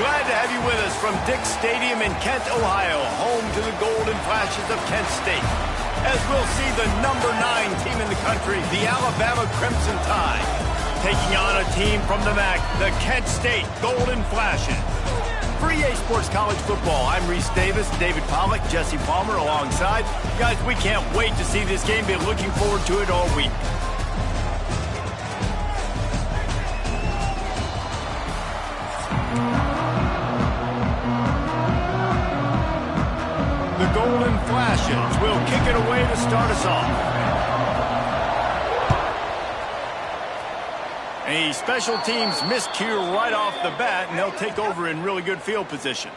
Glad to have you with us from Dick's Stadium in Kent, Ohio, home to the Golden Flashes of Kent State. As we'll see the number 9 team in the country, the Alabama Crimson Tide, taking on a team from the MAC, the Kent State Golden Flashes. For EA Sports College Football, I'm Reese Davis, David Pollack, Jesse Palmer alongside. Guys, we can't wait to see this game. Been looking forward to it all week. The Golden Flashes will kick it away to start us off. A special teams miscue right off the bat, and they'll take over in really good field position.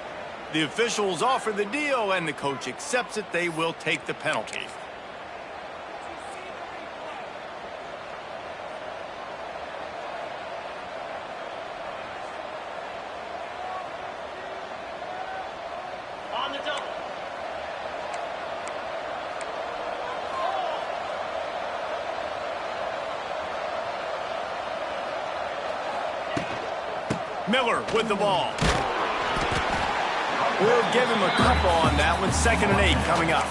The officials offer the deal, and the coach accepts it. They will take the penalty. On the double. Miller with the ball. We'll give him a couple on that one. 2nd and 8 coming up.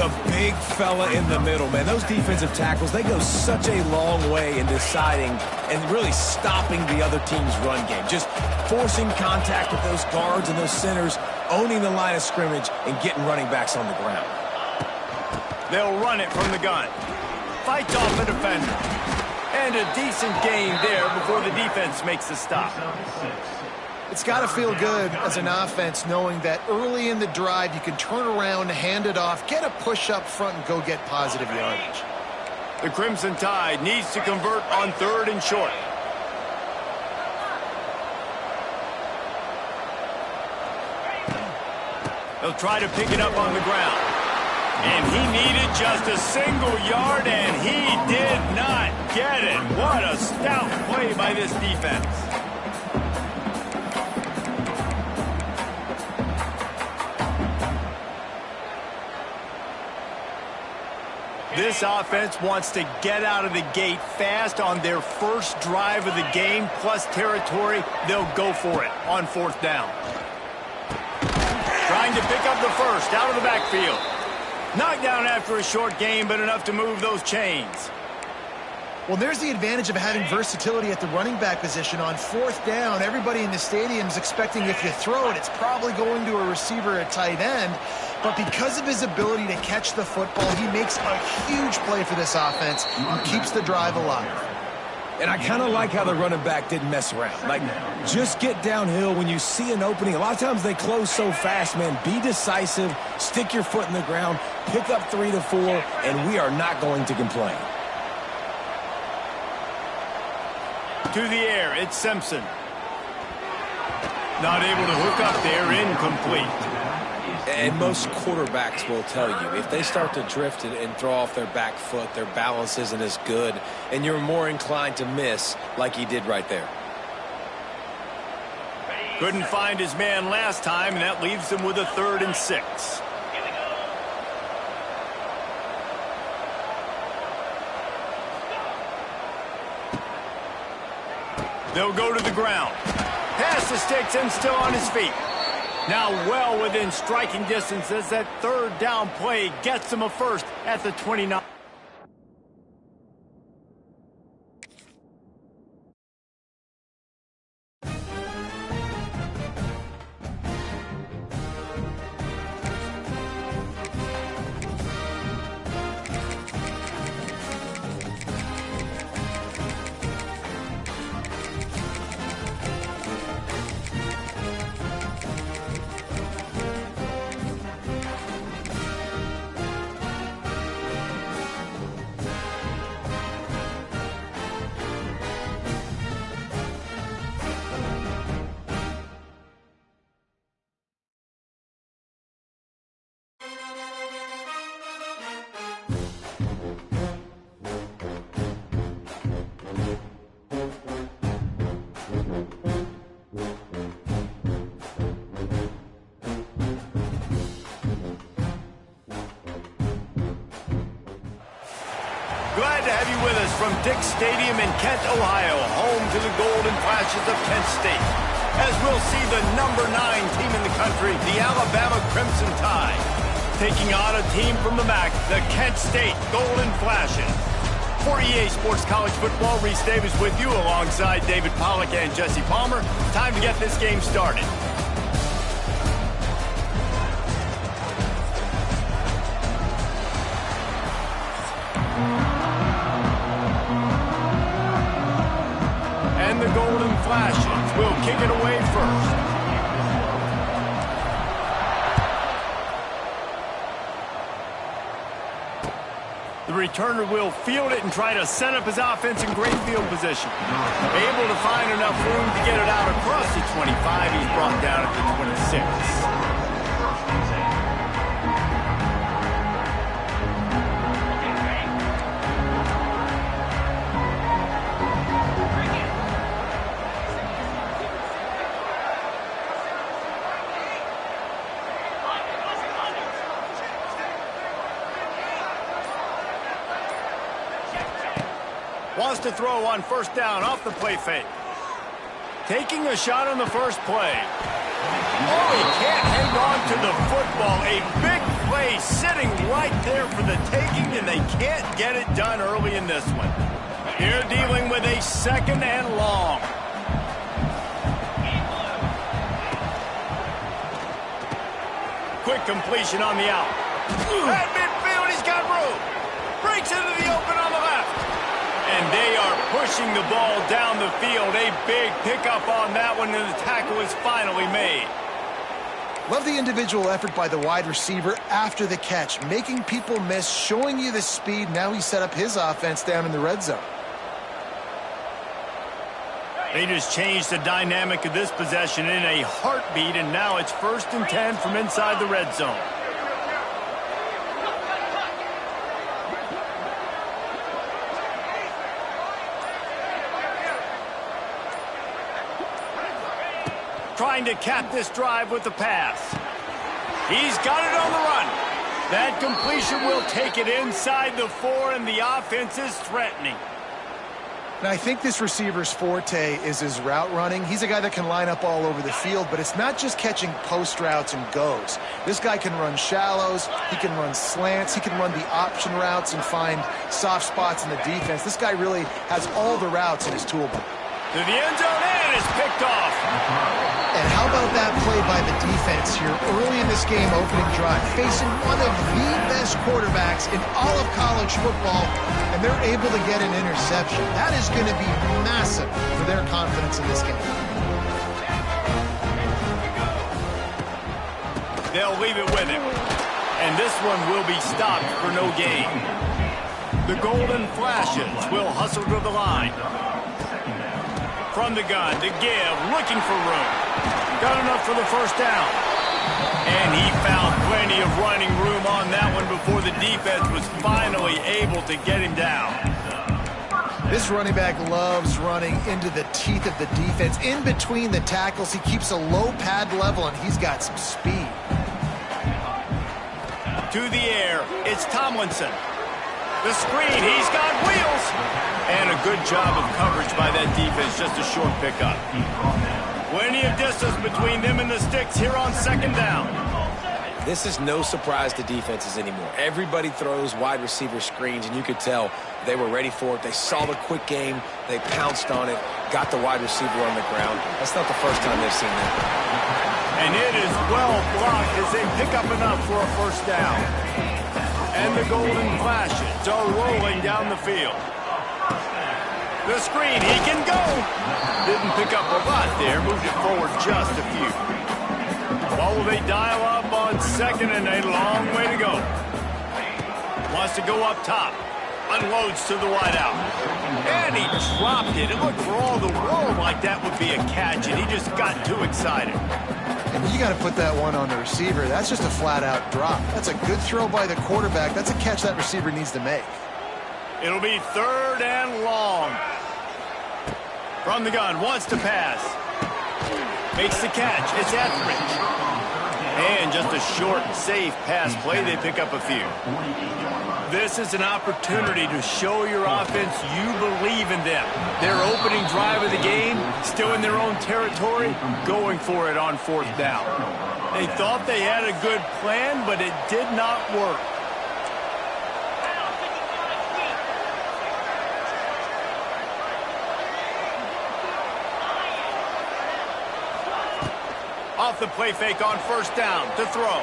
The big fella in the middle, man. Those defensive tackles, they go such a long way in deciding and really stopping the other team's run game. Just forcing contact with those guards and those centers, owning the line of scrimmage, and getting running backs on the ground. They'll run it from the gun. Fights off the defender. And a decent gain there before the defense makes the stop. It's got to feel good as an offense knowing that early in the drive you can turn around, hand it off, get a push up front, and go get positive yardage. The Crimson Tide needs to convert on 3rd and short. They'll try to pick it up on the ground. And he needed just a single yard, and he did not get it. What a stout play by this defense. This offense wants to get out of the gate fast on their first drive of the game, plus territory. They'll go for it on 4th down. Trying to pick up the first out of the backfield. Knocked down after a short game, but enough to move those chains. Well, there's the advantage of having versatility at the running back position. On 4th down, everybody in the stadium is expecting if you throw it, it's probably going to a receiver at tight end. But because of his ability to catch the football, he makes a huge play for this offense and keeps the drive alive. And I kind of like how the running back didn't mess around. Like, just get downhill when you see an opening. A lot of times they close so fast, man. Be decisive, stick your foot in the ground, pick up 3 to 4, and we are not going to complain. To the air, it's Simpson. Not able to hook up there, incomplete. And most quarterbacks will tell you, if they start to drift and throw off their back foot, their balance isn't as good, and you're more inclined to miss like he did right there. Couldn't find his man last time, and that leaves him with a 3rd and 6. They'll go to the ground. Pass the sticks and still on his feet. Now well within striking distance as that 3rd down play gets him a first at the 29. Glad to have you with us from Dick's Stadium in Kent, Ohio, home to the Golden Flashes of Kent State. as we'll see the number 9 team in the country, the Alabama Crimson Tide, taking on a team from the MAC, the Kent State Golden Flashes. For EA Sports College Football, Reese Davis with you alongside David Pollack and Jesse Palmer. Time to get this game started. And the Golden Flashes will kick it away first. The returner will field it and try to set up his offense in great field position. Able to find enough room to get it out across the 25. He's brought down at the 26. Wants to throw on first down off the play fake. Taking a shot on the first play. Oh, he can't hang on to the football. A big play sitting right there for the taking, and they can't get it done early in this one. Here dealing with a 2nd and long. Quick completion on the out. At midfield, he's got room. Breaks into the open on the left. And they are pushing the ball down the field. A big pickup on that one, and the tackle is finally made. Love the individual effort by the wide receiver after the catch, making people miss, showing you the speed. Now he set up his offense down in the red zone. They just changed the dynamic of this possession in a heartbeat, and now it's 1st and 10 from inside the red zone. Trying to cap this drive with the pass. He's got it on the run. That completion will take it inside the 4, and the offense is threatening. Now, I think this receiver's forte is his route running. He's a guy that can line up all over the field, but it's not just catching post routes and goes. This guy can run shallows, he can run slants, he can run the option routes and find soft spots in the defense. This guy really has all the routes in his toolbox. To the end zone, and it's picked off. And how about that play by the defense here early in this game opening drive, facing one of the best quarterbacks in all of college football, and they're able to get an interception. That is going to be massive for their confidence in this game. They'll leave it with him. And this one will be stopped for no gain. The Golden Flashes will hustle to the line. From the gun to give, looking for room. Got enough for the first down. And he found plenty of running room on that one before the defense was finally able to get him down. This running back loves running into the teeth of the defense. In between the tackles, he keeps a low pad level, and he's got some speed. To the air, it's Tomlinson. The screen, he's got wheels. And a good job of coverage by that defense, just a short pickup. Plenty of distance between them and the sticks here on 2nd down. This is no surprise to defenses anymore. Everybody throws wide receiver screens, and you could tell they were ready for it. They saw the quick game. They pounced on it, got the wide receiver on the ground. That's not the first time they've seen that. And it is well blocked as they pick up enough for a first down. And the Golden Flashes are rolling down the field. The screen, he can go. Didn't pick up a lot there, moved it forward just a few. Oh, they dial up on 2nd and a long way to go. Wants to go up top. Unloads to the wideout. And he dropped it. It looked for all the world like that would be a catch, and he just got too excited. And you got to put that one on the receiver. That's just a flat-out drop. That's a good throw by the quarterback. That's a catch that receiver needs to make. It'll be 3rd and long. From the gun, wants to pass. Makes the catch. It's Etheridge. And just a short, safe pass play, they pick up a few. This is an opportunity to show your offense you believe in them. Their opening drive of the game, still in their own territory, going for it on 4th down. They thought they had a good plan, but it did not work. Off the play fake on 1st down to throw.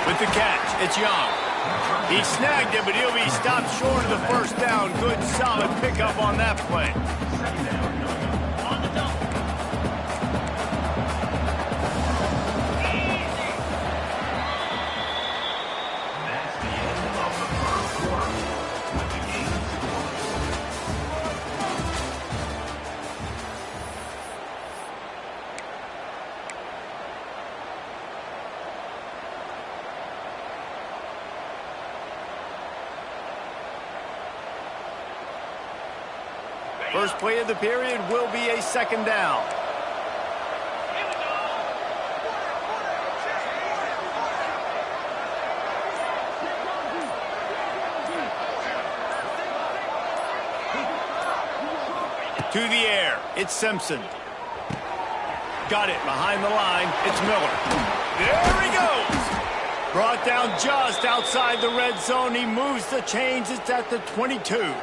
With the catch, it's Young. He snagged it, but he'll be stopped short of the 1st down. Good, solid pickup on that play. On the double. First play of the period will be a 2nd down. To the air, it's Simpson. Got it behind the line, it's Miller. There he goes! Brought down just outside the red zone. He moves the chains, it's at the 22.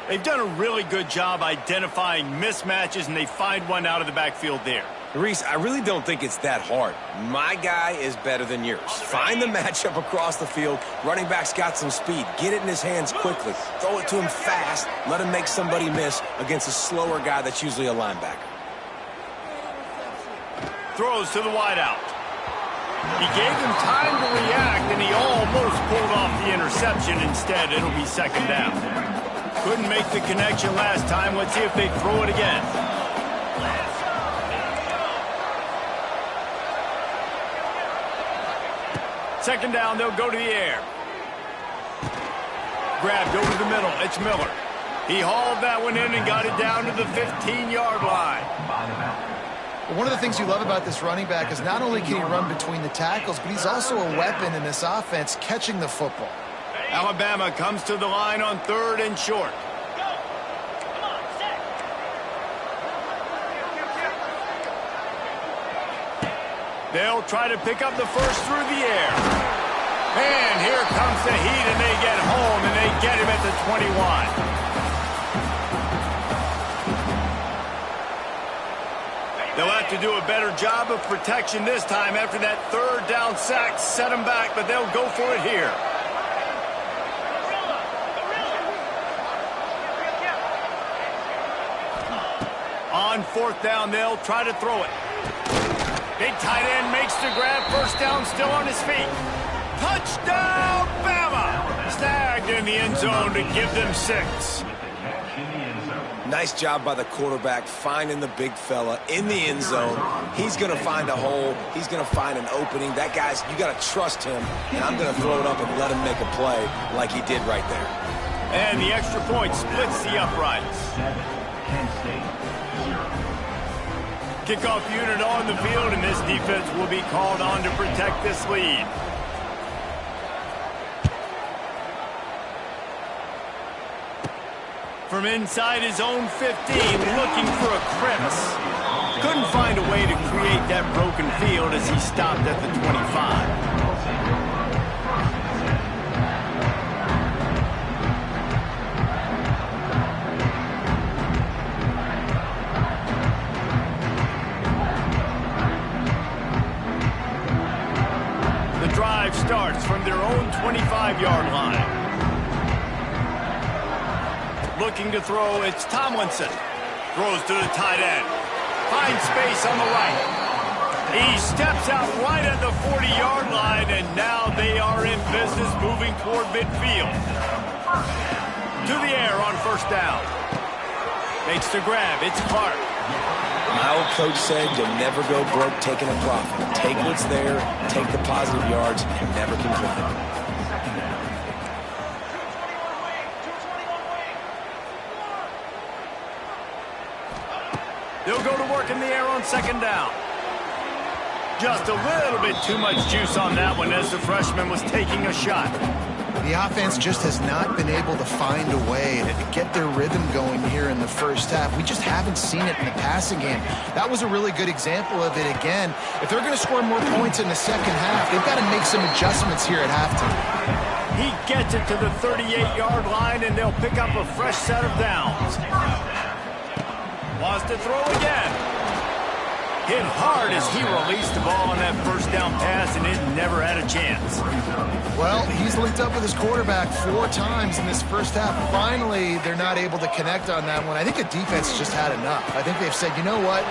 They've done a really good job identifying mismatches, and they find one out of the backfield there. Reese, I really don't think it's that hard. My guy is better than yours. Find the matchup across the field. Running back's got some speed. Get it in his hands quickly. Throw it to him fast. Let him make somebody miss against a slower guy that's usually a linebacker. Throws to the wideout. He gave him time to react, and he almost pulled off the interception. Instead, it'll be 2nd down. Couldn't make the connection last time. Let's see if they throw it again. Second down, they'll go to the air. Grabbed over the middle. It's Miller. He hauled that one in and got it down to the 15-yard line. Well, one of the things you love about this running back is not only can he run between the tackles, but he's also a weapon in this offense catching the football. Alabama comes to the line on 3rd and short. They'll try to pick up the first through the air. And here comes the heat, and they get home, and they get him at the 21. They'll have to do a better job of protection this time after that 3rd down sack set them back, but they'll go for it here. On 4th down, they'll try to throw it. Big tight end makes the grab. 1st down, still on his feet. Touchdown, Bama! Snagged in the end zone to give them 6. Nice job by the quarterback finding the big fella in the end zone. He's going to find a hole. He's going to find an opening. That guy's, you got to trust him, and I'm going to throw it up and let him make a play like he did right there. And the extra point splits the uprights. Kickoff unit on the field, and this defense will be called on to protect this lead. From inside his own 15, looking for a crevice. Couldn't find a way to create that broken field as he stopped at the 25. Drive starts from their own 25-yard line. Looking to throw, it's Tomlinson. Throws to the tight end. Finds space on the right. He steps out right at the 40-yard line, and now they are in business moving toward midfield. To the air on 1st down. Makes the grab, it's Clark. My old coach said you'll never go broke taking a profit. Take what's there, take the positive yards, and never complain. They'll go to work work in the air on second down. Just a little bit too much juice on that one as the freshman was taking a shot. The offense just has not been able to find a way to get their rhythm going here in the first half. We just haven't seen it in the passing game. That was a really good example of it again. If they're going to score more points in the second half, they've got to make some adjustments here at halftime. He gets it to the 38-yard line, and they'll pick up a fresh set of downs. Wants to throw again. Hit hard as he released the ball on that first down pass, and it never had a chance. Well, he's linked up with his quarterback 4 times in this first half. Finally, they're not able to connect on that one. I think the defense just had enough. I think they've said, you know what,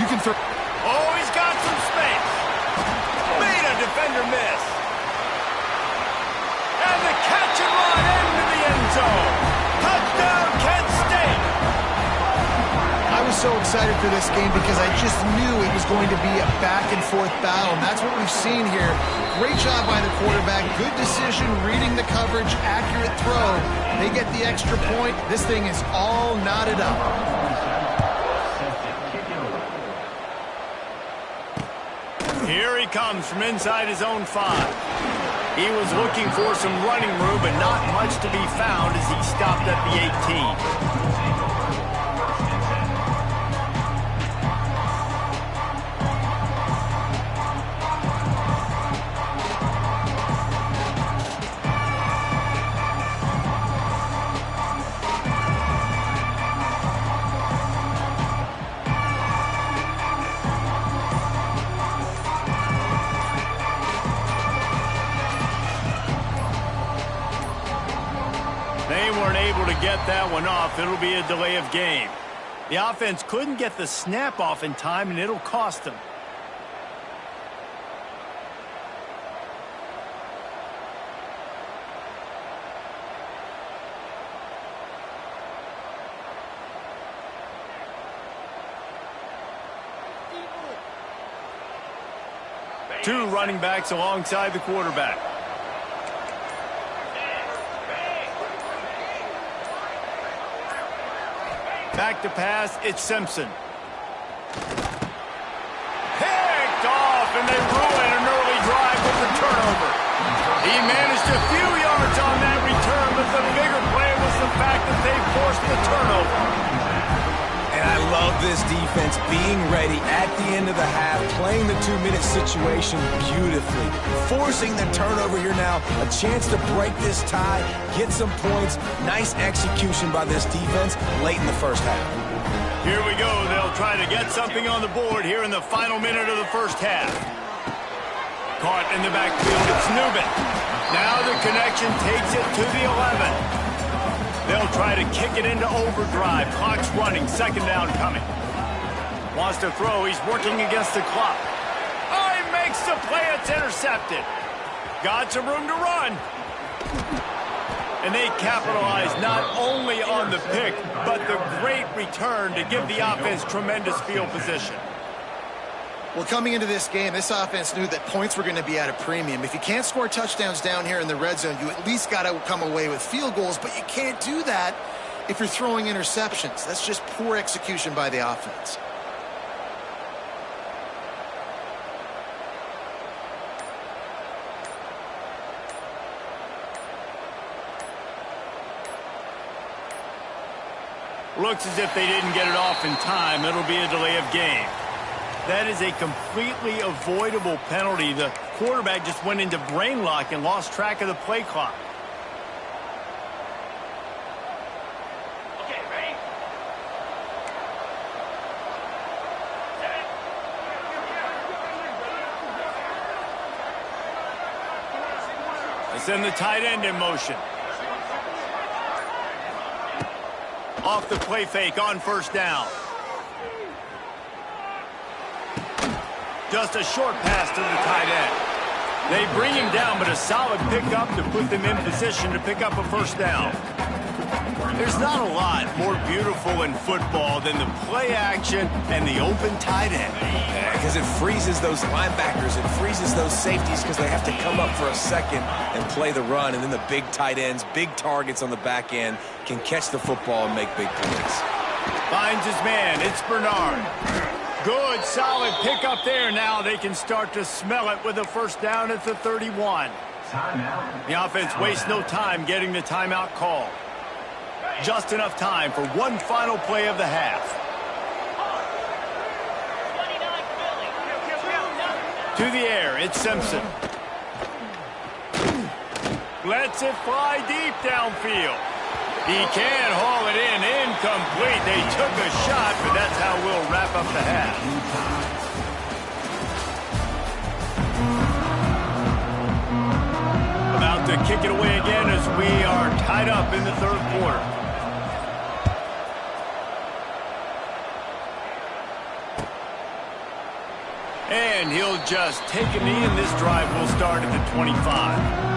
you can throw. Oh, he's got some space. Made a defender miss. And the catch and run into the end zone. Touchdown, Kent State. I was so excited for this game because I just knew it was going to be a back-and-forth battle, and that's what we've seen here. Great job by the quarterback, good decision, reading the coverage, accurate throw. They get the extra point. This thing is all knotted up. Here he comes from inside his own 5. He was looking for some running room, but not much to be found as he stopped at the 18. They weren't able to get that one off. It'll be a delay of game. The offense couldn't get the snap off in time, and it'll cost them. Two running backs alongside the quarterback. Back to pass, it's Simpson. Picked off, and they ruin an early drive with the turnover. He managed a few yards on that return, but the bigger play was the fact that they forced the turnover. And I love this defense being ready at the end of the half, playing the 2-minute situation beautifully, forcing the turnover here now, a chance to break this tie, get some points. Nice execution by this defense late in the first half. Here we go. They'll try to get something on the board here in the final minute of the first half. Caught in the backfield, it's Newman. Now the connection takes it to the 11. They'll try to kick it into overdrive. Clock's running. Second down coming. Wants to throw. He's working against the clock. Oh, he makes the play. It's intercepted. Got some room to run. And they capitalize not only on the pick, but the great return to give the offense tremendous field position. Well, coming into this game, this offense knew that points were going to be at a premium. If you can't score touchdowns down here in the red zone, you at least got to come away with field goals, but you can't do that if you're throwing interceptions. That's just poor execution by the offense. Looks as if they didn't get it off in time. It'll be a delay of game. That is a completely avoidable penalty. The quarterback just went into brain lock and lost track of the play clock. Okay, ready? They send the tight end in motion. Off the play fake on first down. Just a short pass to the tight end. They bring him down, but a solid pickup to put them in position to pick up a first down. There's not a lot more beautiful in football than the play action and the open tight end. Yeah, because it freezes those linebackers. It freezes those safeties because they have to come up for a second and play the run. And then the big tight ends, big targets on the back end, can catch the football and make big plays. Finds his man. It's Bernard. Good, solid pickup there. Now they can start to smell it with a first down at the 31. Timeout. The offense wastes no time getting the timeout call. Just enough time for one final play of the half. To the air, it's Simpson. Lets it fly deep downfield. He can't haul it in. Incomplete. They took a shot, but that's how we'll wrap up the half. About to kick it away again as we are tied up in the third quarter. And he'll just take a knee, and this drive will start at the 25.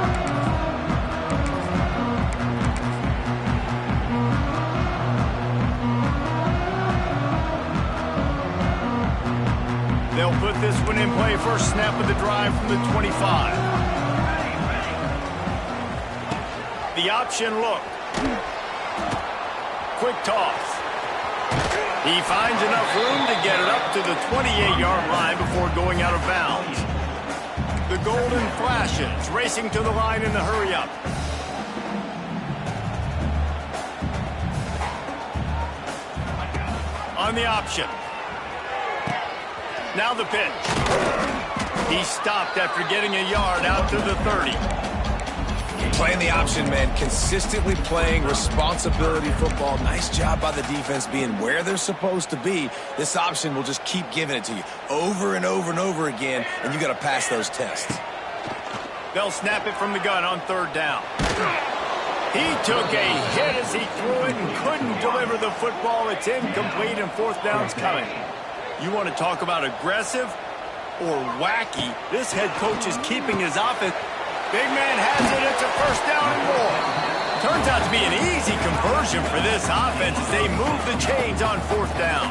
They'll put this one in play. First snap of the drive from the 25. The option look. Quick toss. He finds enough room to get it up to the 28-yard line before going out of bounds. The Golden Flashes racing to the line in the hurry-up. On the option. Now the pitch. He stopped after getting a yard out to the 30. Playing the option, man. Consistently playing responsibility football. Nice job by the defense being where they're supposed to be. This option will just keep giving it to you over and over and over again, and you got to pass those tests. They'll snap it from the gun on third down. He took a hit as he threw it and couldn't deliver the football. It's incomplete, and fourth down's coming. You want to talk about aggressive or wacky? This head coach is keeping his offense. Big man has it. It's a first down and more. Turns out to be an easy conversion for this offense as they move the chains on fourth down.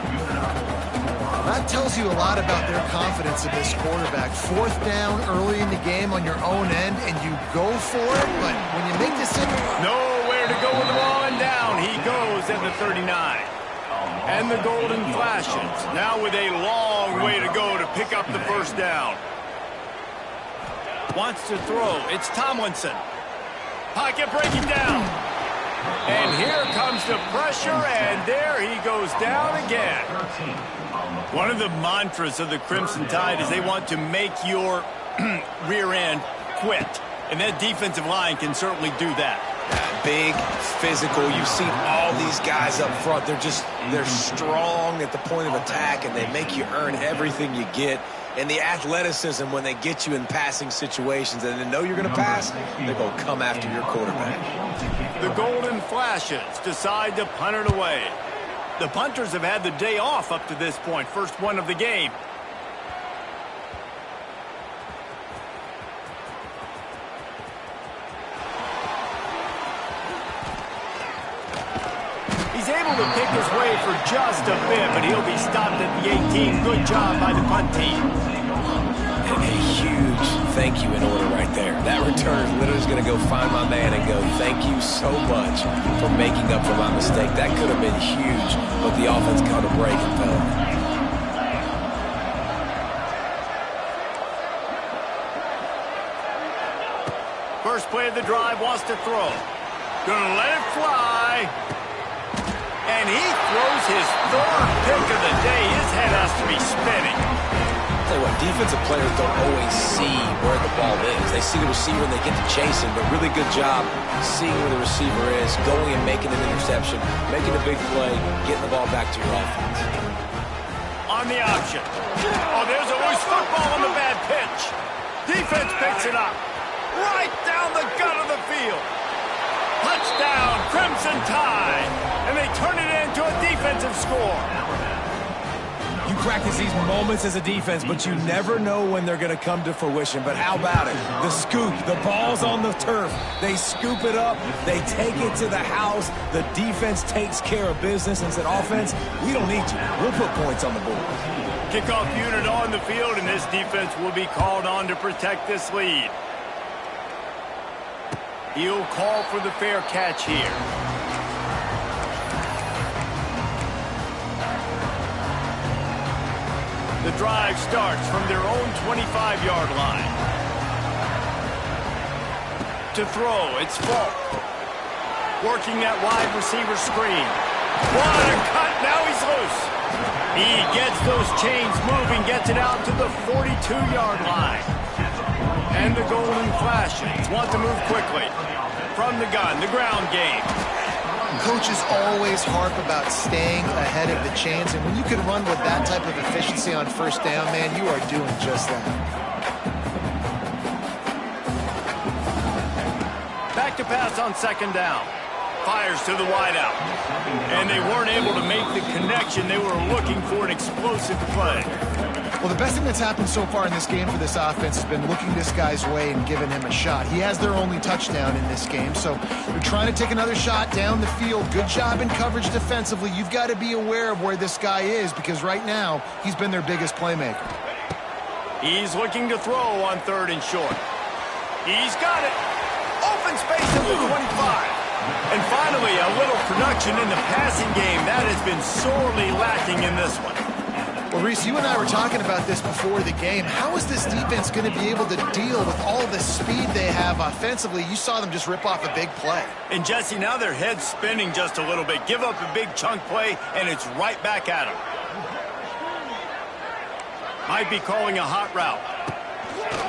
That tells you a lot about their confidence of this quarterback. Fourth down early in the game on your own end, and you go for it, but when you make this... Nowhere to go with the ball, and down he goes at the 39. And the Golden Flashes now with a long way to go to pick up the first down. Wants to throw. It's Tomlinson. Pocket breaking down. And here comes the pressure, and there he goes down again. One of the mantras of the Crimson Tide is they want to make your rear end quit. And that defensive line can certainly do that. Big, physical. You've seen all these guys up front. They're strong at the point of attack, and they make you earn everything you get. And the athleticism when they get you in passing situations and they know you're going to pass, they're going to come after your quarterback. The Golden Flashes decide to punt it away. The punters have had the day off up to this point. First one of the game. He's able to pick his way for just a bit, but he'll be stopped at the 18. Good job by the punt team. And a huge thank you in order right there. That return is literally going to go find my man and go, thank you so much for making up for my mistake. That could have been huge, but the offense caught a break and fell. First play of the drive, wants to throw. Gonna let it fly. And he throws his third pick of the day. His head has to be spinning. Tell you what, defensive players don't always see where the ball is. They see the receiver and they get to chase him, but really good job seeing where the receiver is, going and making an interception, making a big play, getting the ball back to your offense. On the option. Oh, there's a loose football on the bad pitch. Defense picks it up. Right down the gut of the field. Touchdown, Crimson Tide. And they turn it into a defensive score. You practice these moments as a defense, but you never know when they're going to come to fruition. But how about it? The scoop, the ball's on the turf. They scoop it up. They take it to the house. The defense takes care of business and said, offense, we don't need you. We'll put points on the board. Kickoff unit on the field, and this defense will be called on to protect this lead. He'll call for the fair catch here. The drive starts from their own 25-yard line. To throw, it's Falk. Working that wide receiver screen. What a cut, now he's loose. He gets those chains moving, gets it out to the 42-yard line. And the Golden Flashes want to move quickly. From the gun, the ground game. Coaches always harp about staying ahead of the chains, and when you can run with that type of efficiency on first down, man, you are doing just that. Back to pass on second down. Fires to the wideout. And they weren't able to make the connection. They were looking for an explosive play. Well, the best thing that's happened so far in this game for this offense has been looking this guy's way and giving him a shot. He has their only touchdown in this game, so they're trying to take another shot down the field. Good job in coverage defensively. You've got to be aware of where this guy is because right now he's been their biggest playmaker. He's looking to throw on third and short. He's got it. Open space at the 25. And finally, a little production in the passing game. That has been sorely lacking in this one. Well, Reese, you and I were talking about this before the game. How is this defense going to be able to deal with all the speed they have offensively? You saw them just rip off a big play. And, Jesse, now their head's spinning just a little bit. Give up a big chunk play, and it's right back at them. Might be calling a hot route.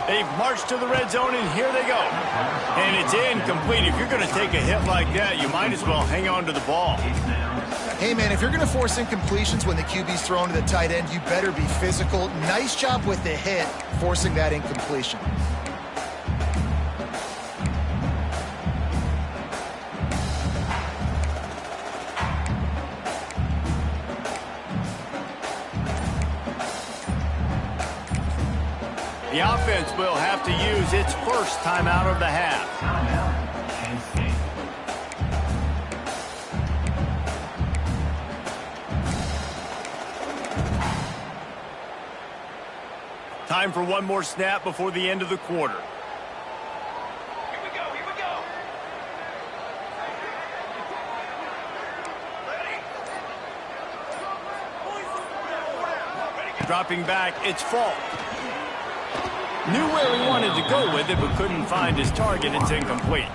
They've marched to the red zone, and here they go. And it's incomplete. If you're going to take a hit like that, you might as well hang on to the ball. Hey, man, if you're going to force incompletions when the QB's thrown to the tight end, you better be physical. Nice job with the hit, forcing that incompletion. The offense will have to use its first timeout of the half. Time for one more snap before the end of the quarter. Here we go, here we go. Dropping back, it's Falk. Knew where he wanted to go with it, but couldn't find his target. It's incomplete.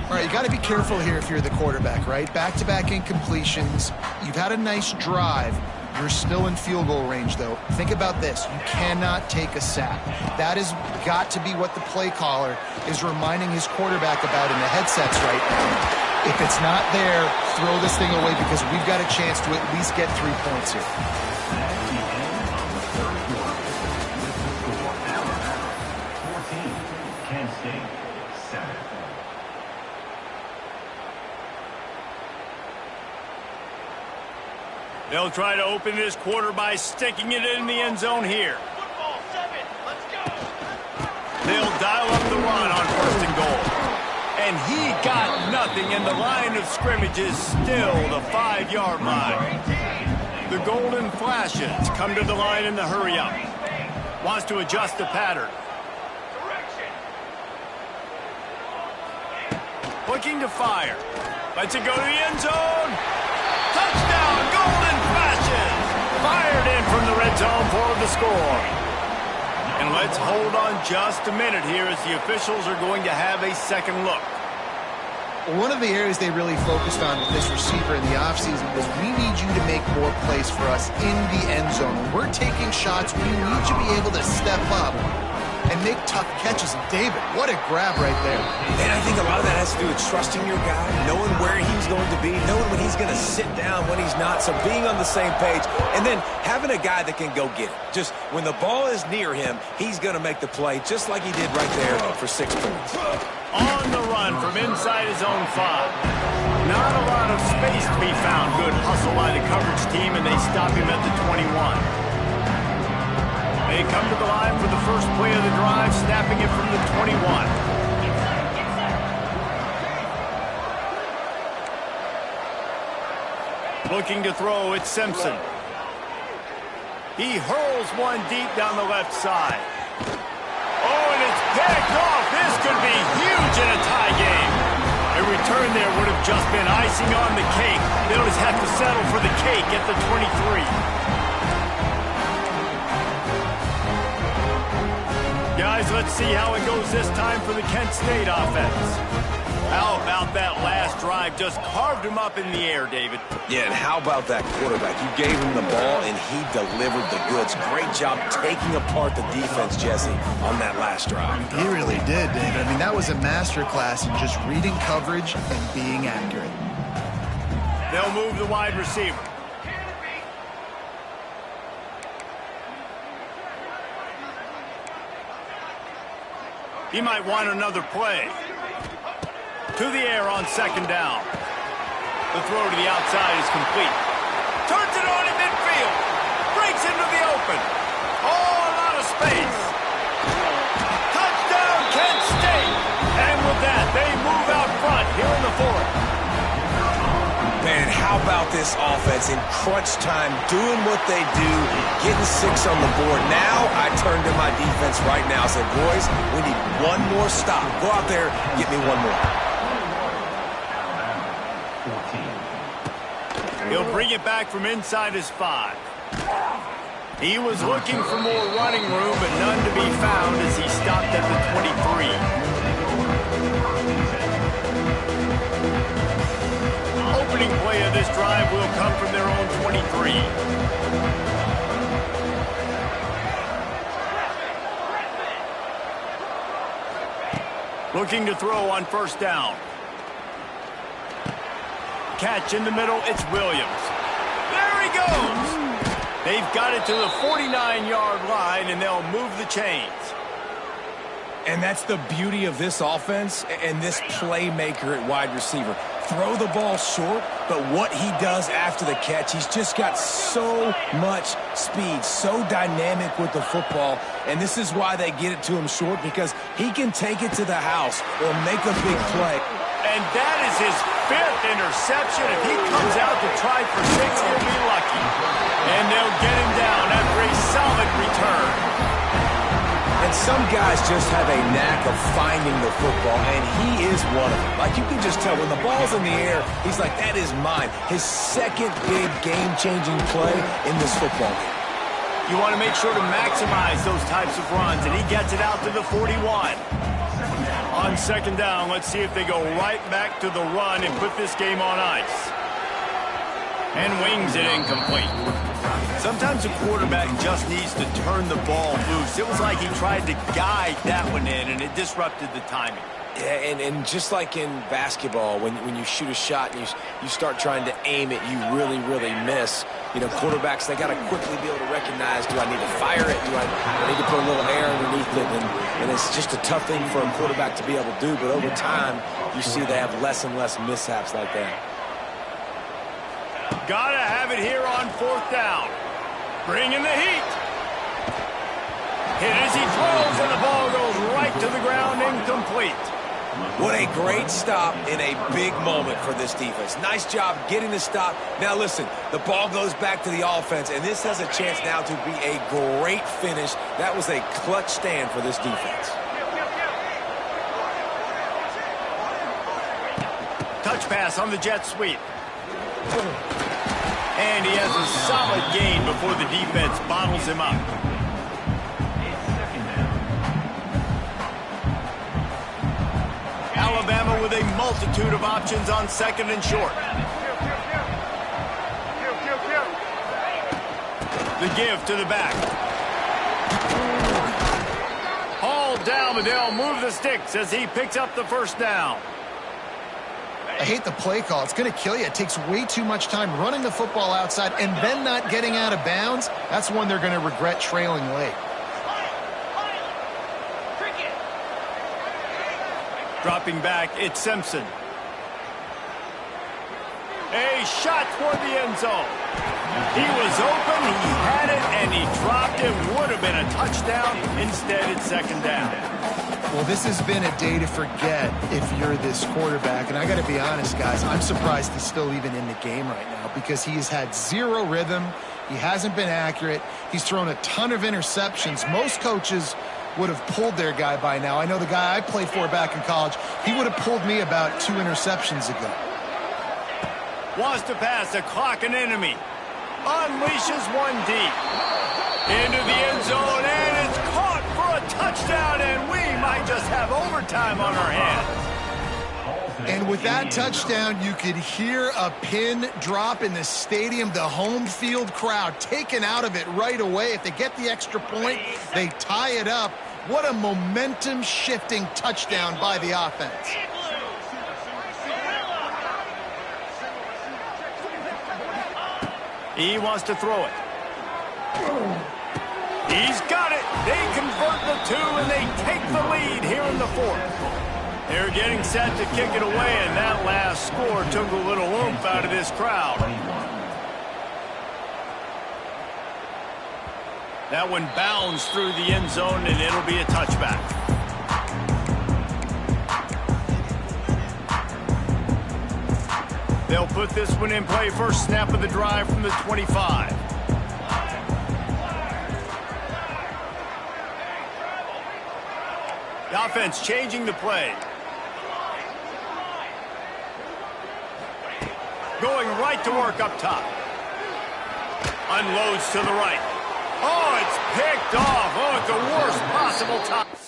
All right, you got to be careful here if you're the quarterback, right? Back-to-back incompletions. You've had a nice drive. You're still in field goal range, though. Think about this. You cannot take a sack. That has got to be what the play caller is reminding his quarterback about in the headsets right now. If it's not there, throw this thing away because we've got a chance to at least get 3 points here. They'll try to open this quarter by sticking it in the end zone here. Football 7, let's go. They'll dial up the run on first and goal. And he got nothing, and the line of scrimmage is still the 5-yard line. The Golden Flashes come to the line in the hurry-up. Wants to adjust the pattern. Direction. Looking to fire. Lets it go to the end zone. Touchdown, Golden Flashes! Fired in from the red zone for the score. And let's hold on just a minute here as the officials are going to have a second look. One of the areas they really focused on with this receiver in the offseason was we need you to make more plays for us in the end zone. When we're taking shots, we need you to be able to step up and make tough catches. And David, what a grab right there. And I think a lot of that has to do with trusting your guy, knowing where he's going to be, knowing when he's going to sit down, when he's not, so being on the same page, and then having a guy that can go get it. Just when the ball is near him, he's going to make the play, just like he did right there for 6 points. On the run from inside his own 5. Not a lot of space to be found. Good hustle by the coverage team, and they stop him at the 21. They come to the line for the first play of the drive, snapping it from the 21. Looking to throw, it's Simpson. He hurls one deep down the left side. Oh, and it's picked off. This could be huge in a tie game. A return there would have just been icing on the cake. They'll just have to settle for the cake at the 23. Guys, let's see how it goes this time for the Kent State offense. How about that last drive? Just carved him up in the air, David. Yeah, and how about that quarterback? You gave him the ball, and he delivered the goods. Great job taking apart the defense, Jesse, on that last drive. He really did, David. I mean, that was a masterclass in just reading coverage and being accurate. They'll move the wide receiver. He might want another play. To the air on second down. The throw to the outside is complete. Turns it on in midfield. Breaks into the open. Oh, a lot of space. Touchdown, Kent State. And with that, they move out front here in the fourth. Man, how about this offense in crunch time, doing what they do, getting 6 on the board. Now I turn to my defense right now and say, boys, we need one more stop. Go out there, get me one more. He'll bring it back from inside his 5. He was looking for more running room, but none to be found as he stopped at the 23. Opening play of this drive will come from their own 23. Looking to throw on first down. Catch in the middle, it's Williams. There he goes! They've got it to the 49-yard line, and they'll move the chains. And that's the beauty of this offense and this playmaker at wide receiver. Throw the ball short, but what he does after the catch, he's just got so much speed, so dynamic with the football, and this is why they get it to him short, because he can take it to the house or make a big play. And that is his 5th interception. If he comes out to try for 6, he'll be lucky. And they'll get him down after a solid return. And some guys just have a knack of finding the football, and he is one of them. Like, you can just tell when the ball's in the air, he's like, that is mine. His second big game-changing play in this football game. You want to make sure to maximize those types of runs, and he gets it out to the 41. On second down, let's see if they go right back to the run and put this game on ice. And wings it incomplete. Sometimes a quarterback just needs to turn the ball loose. It was like he tried to guide that one in, and it disrupted the timing. Yeah, and just like in basketball, when you shoot a shot and you start trying to aim it, you really, really miss. You know, quarterbacks, they got to quickly be able to recognize, do I need to fire it? Do I need to put a little air underneath it? And it's just a tough thing for a quarterback to be able to do. But over time, you see they have less and less mishaps like that. Gotta have it here on fourth down. Bringing the heat. Hit as he throws, and the ball goes right to the ground, incomplete. What a great stop in a big moment for this defense. Nice job getting the stop. Now listen, the ball goes back to the offense, and this has a chance now to be a great finish. That was a clutch stand for this defense. Touch pass on the jet sweep. And he has a solid gain before the defense bottles him up. Alabama with a multitude of options on second and short. The give to the back. Hauled down, but they'll move the sticks as he picks up the first down. I hate the play call. It's going to kill you. It takes way too much time running the football outside and then not getting out of bounds. That's one they're going to regret trailing late. Dropping back, it's Simpson. A shot toward the end zone. He was open, he had it, and he dropped it. Would have been a touchdown. Instead, it's second down. Well, this has been a day to forget if you're this quarterback. And I got to be honest, guys, I'm surprised he's still even in the game right now because he has had zero rhythm. He hasn't been accurate. He's thrown a ton of interceptions. Most coaches would have pulled their guy by now. I know the guy I played for back in college, he would have pulled me about 2 interceptions ago. Wants to pass a clock an enemy. Unleashes one deep. Into the end zone, and it's caught for a touchdown. hard time on our hands. And with that touchdown, you could hear a pin drop in the stadium. The home field crowd taken out of it right away. If they get the extra point, they tie it up. What a momentum-shifting touchdown by the offense. He wants to throw it. He's got it. They convert the two, and they take the lead here in the fourth. They're getting set to kick it away, and that last score took a little oomph out of this crowd. That one bounds through the end zone, and it'll be a touchback. They'll put this one in play. First snap of the drive from the 25. The offense changing the play. Going right to work up top. Unloads to the right. Oh, it's picked off. Oh, it's the worst possible time.